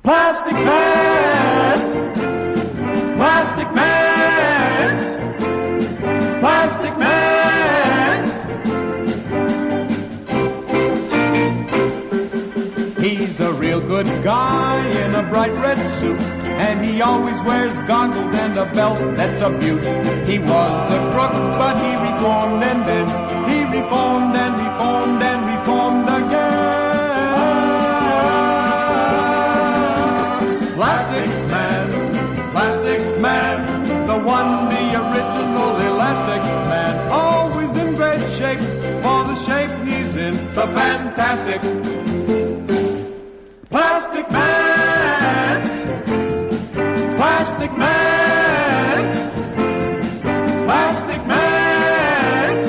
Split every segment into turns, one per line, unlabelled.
Plastic Man, Plastic Man, Plastic Man. He's a real good guy in a bright red suit, and he always wears goggles and a belt that's a beaut. He was a crook, but he reformed, and then he reformed and reformed and reformed again. Plastic Man, the one, the original Elastic Man, always in great shape for the shape he's in, the fantastic Plastic Man, Plastic Man, Plastic Man.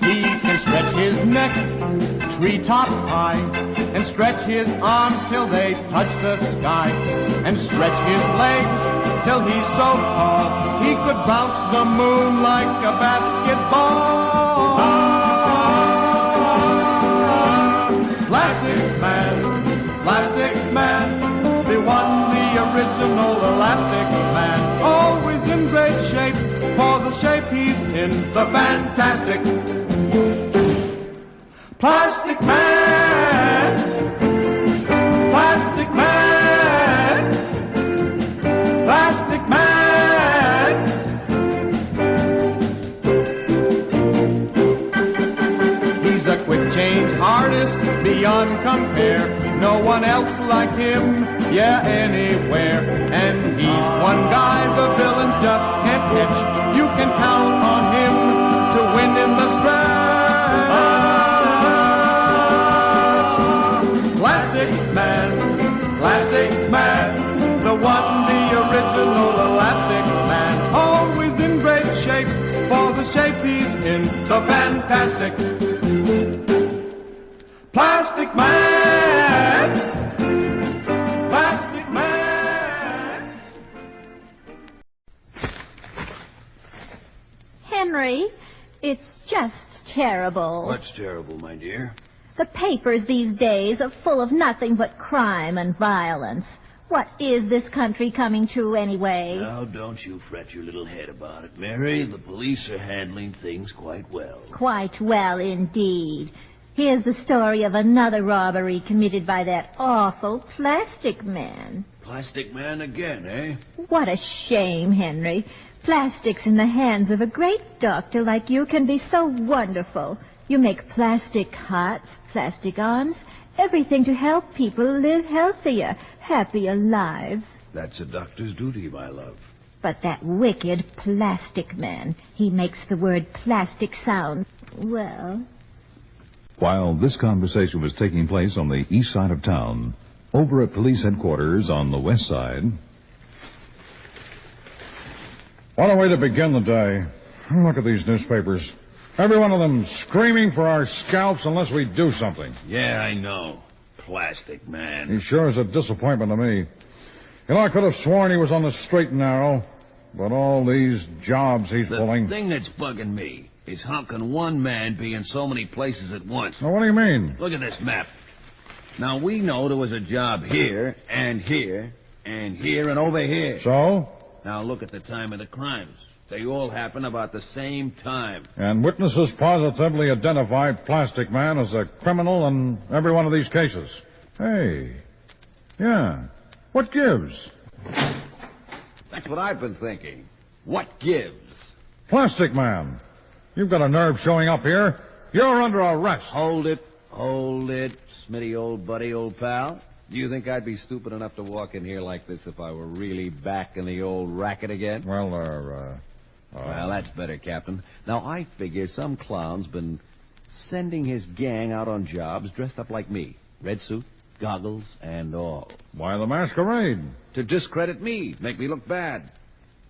He can stretch his neck treetop high, and stretch his arms till they touch the sky, and stretch his legs till he's so tall he could bounce the moon like a basketball. Plastic Man, the one, the original Elastic Man, always in great shape for the shape he's in, the fantastic Plastic Man, Plastic Man, Plastic Man. He's a quick change artist beyond compare. No one else like him, yeah, anywhere. And he's one guy the villains just can't catch. You can count on him to win in the stretch. Plastic Man, the one, the original Elastic Man, always in great shape for the shape he's in, the fantastic Plastic Man, Plastic Man.
Henry, it's just terrible.
What's terrible, my dear?
The papers these days are full of nothing but crime and violence. What is this country coming to anyway?
Now, don't you fret your little head about it, Mary. The police are handling things quite well.
Quite well indeed. Here's the story of another robbery committed by that awful Plastic Man.
Plastic Man again, eh?
What a shame, Henry. Plastics in the hands of a great doctor like you can be so wonderful. You make plastic hearts, plastic arms, everything to help people live healthier, happier lives.
That's a doctor's duty, my love.
But that wicked Plastic Man, he makes the word plastic sound, well...
While this conversation was taking place on the east side of town, over at police headquarters on the west side...
What a way to begin the day. Look at these newspapers. Every one of them screaming for our scalps unless we do something.
Yeah, I know. Plastic Man.
He sure is a disappointment to me. You know, I could have sworn he was on the straight and narrow, but all these jobs he's pulling...
The thing that's bugging me is how can one man be in so many places at once?
Well, what do you mean?
Look at this map. Now, we know there was a job here, and here, and here, and over here.
So?
Now, look at the time of the crimes. They all happen about the same time.
And witnesses positively identified Plastic Man as a criminal in every one of these cases. Hey. Yeah. What gives?
That's what I've been thinking. What gives?
Plastic Man. You've got a nerve showing up here. You're under arrest.
Hold it, Smitty, old buddy, old pal. Do you think I'd be stupid enough to walk in here like this if I were really back in the old racket again?
Well,
that's better, Captain. Now, I figure some clown's been sending his gang out on jobs dressed up like me. Red suit, goggles, and all.
Why the masquerade?
To discredit me, make me look bad.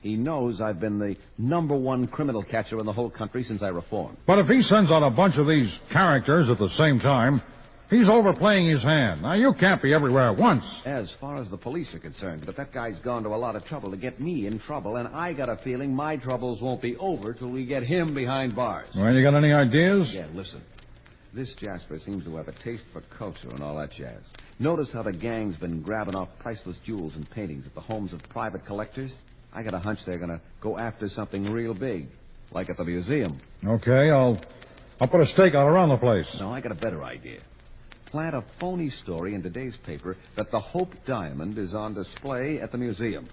He knows I've been the #1 criminal catcher in the whole country since I reformed.
But if he sends out a bunch of these characters at the same time, he's overplaying his hand. Now, you can't be everywhere at once.
As far as the police are concerned, but that guy's gone to a lot of trouble to get me in trouble, and I got a feeling my troubles won't be over till we get him behind bars.
Well, you got any ideas?
Yeah, listen. This Jasper seems to have a taste for culture and all that jazz. Notice how the gang's been grabbing off priceless jewels and paintings at the homes of private collectors? I got a hunch they're going to go after something real big, like at the museum.
Okay, I'll put a stake out around the place.
No, I got a better idea. Plant a phony story in today's paper that the Hope Diamond is on display at the museum.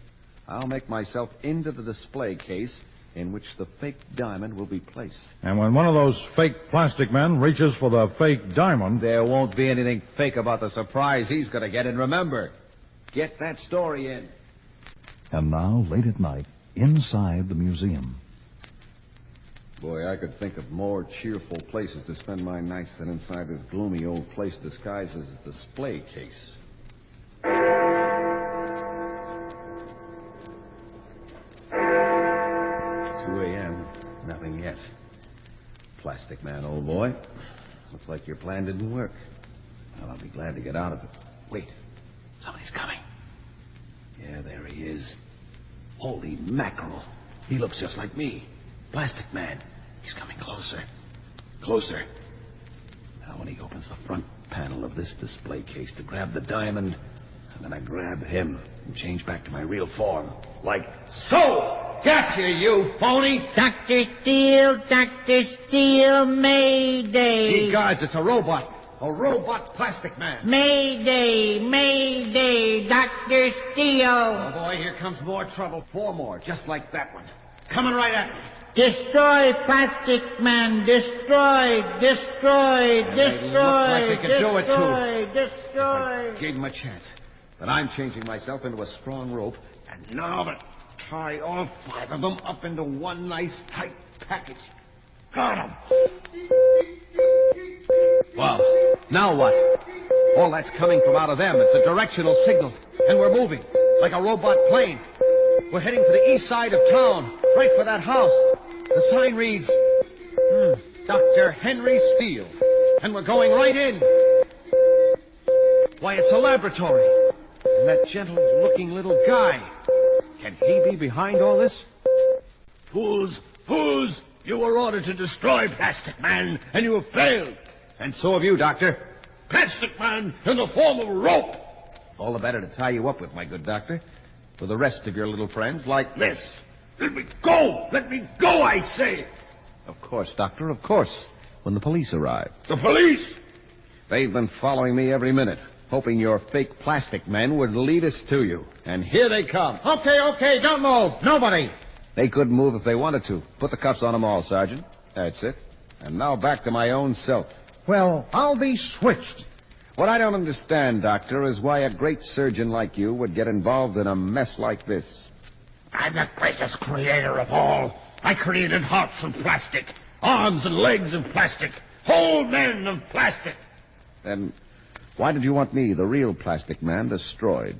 I'll make myself into the display case in which the fake diamond will be placed.
And when one of those fake plastic men reaches for the fake diamond...
There won't be anything fake about the surprise he's going to get. And remember, get that story in.
And now, late at night, inside the museum.
Boy, I could think of more cheerful places to spend my nights than inside this gloomy old place disguised as a display case. 2 a.m. Nothing yet. Plastic man, old boy. Looks like your plan didn't work. Well, I'll be glad to get out of it. Wait. Somebody's coming. Yeah, there he is. Holy mackerel. He looks just like me. Plastic man. He's coming closer. Closer. Now, when he opens the front panel of this display case to grab the diamond, I'm going to grab him and change back to my real form. Like so! Gotcha, you phony!
Dr. Steele, Mayday!
Hey, guards, it's a robot. A robot plastic man.
Mayday, Dr. Steele!
Oh, boy, here comes more trouble. 4 more, just like that one. Coming right at me.
Destroy Plastic Man! Destroy!
They look like they could do it, too.
Destroy!
I gave him a chance. But I'm changing myself into a strong rope, and now to tie all 5 of them up into one nice tight package. Got 'em. Well, now what? All that's coming from out of them. It's a directional signal, and we're moving like a robot plane. We're heading for the east side of town, right for that house. The sign reads, Dr. Henry Steele, and we're going right in. Why, it's a laboratory. And that gentle-looking little guy. Can he be behind all this? Fools! You were ordered to destroy Plastic Man, and you have failed. And so have you, Doctor. Plastic Man in the form of a rope. All the better to tie you up with, my good doctor. For the rest of your little friends, like this. Let me go! Let me go, I say! Of course, Doctor, of course. When the police arrive. The police? They've been following me every minute, hoping your fake plastic men would lead us to you. And here they come.
Okay, don't move. Nobody.
They couldn't move if they wanted to. Put the cuffs on them all, Sergeant. That's it. And now back to my own self.
Well, I'll be switched.
What I don't understand, Doctor, is why a great surgeon like you would get involved in a mess like this.
I'm the greatest creator of all. I created hearts of plastic, arms and legs of plastic, whole men of plastic.
Then why did you want me, the real plastic man, destroyed?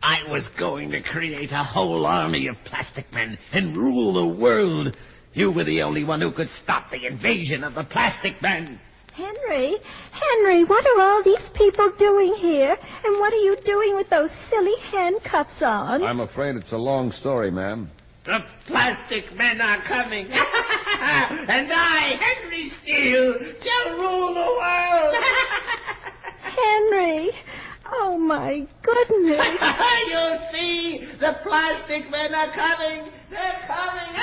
I was going to create a whole army of plastic men and rule the world. You were the only one who could stop the invasion of the plastic men.
Henry, what are all these people doing here? And what are you doing with those silly handcuffs on?
I'm afraid it's a long story, ma'am.
The plastic men are coming. And I, Henry Steele, shall rule the world.
Henry, oh my goodness.
You'll see, the plastic men are coming. They're coming.